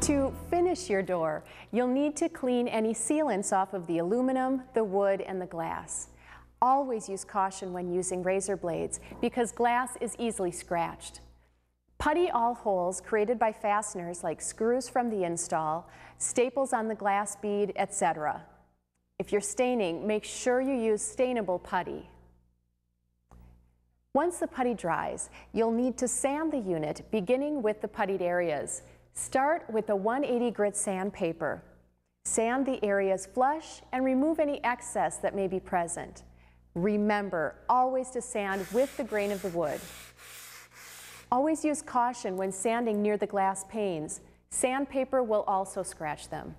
To finish your door, you'll need to clean any sealants off of the aluminum, the wood, and the glass. Always use caution when using razor blades because glass is easily scratched. Putty all holes created by fasteners like screws from the install, staples on the glass bead, etc. If you're staining, make sure you use stainable putty. Once the putty dries, you'll need to sand the unit beginning with the puttied areas. Start with a 180 grit sandpaper. Sand the areas flush and remove any excess that may be present. Remember always to sand with the grain of the wood. Always use caution when sanding near the glass panes. Sandpaper will also scratch them.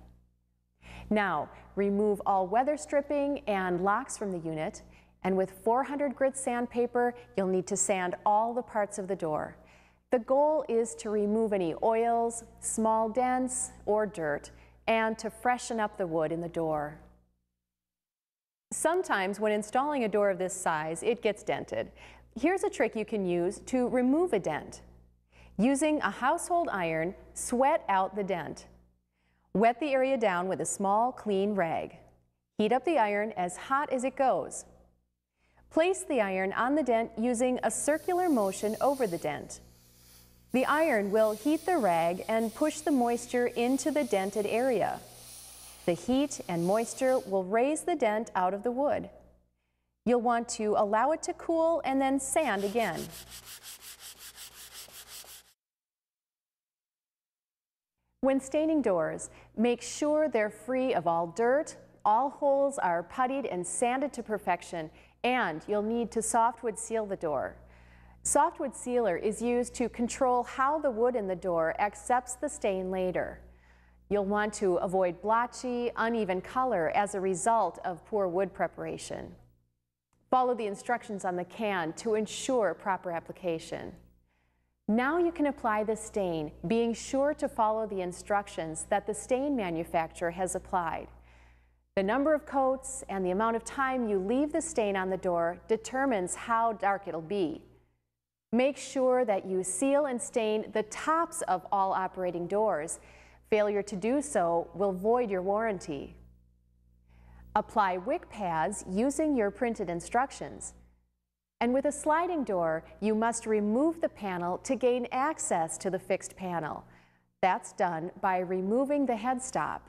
Now, remove all weather stripping and locks from the unit, and with 400 grit sandpaper, you'll need to sand all the parts of the door. The goal is to remove any oils, small dents, or dirt, and to freshen up the wood in the door. Sometimes when installing a door of this size, it gets dented. Here's a trick you can use to remove a dent. Using a household iron, sweat out the dent. Wet the area down with a small, clean rag. Heat up the iron as hot as it goes. Place the iron on the dent using a circular motion over the dent. The iron will heat the rag and push the moisture into the dented area. The heat and moisture will raise the dent out of the wood. You'll want to allow it to cool and then sand again. When staining doors, make sure they're free of all dirt, all holes are puttied and sanded to perfection, and you'll need to softwood seal the door. Softwood sealer is used to control how the wood in the door accepts the stain later. You'll want to avoid blotchy, uneven color as a result of poor wood preparation. Follow the instructions on the can to ensure proper application. Now you can apply the stain, being sure to follow the instructions that the stain manufacturer has applied. The number of coats and the amount of time you leave the stain on the door determines how dark it'll be. Make sure that you seal and stain the tops of all operating doors. Failure to do so will void your warranty. Apply wick pads using your printed instructions. And with a sliding door, you must remove the panel to gain access to the fixed panel. That's done by removing the headstop.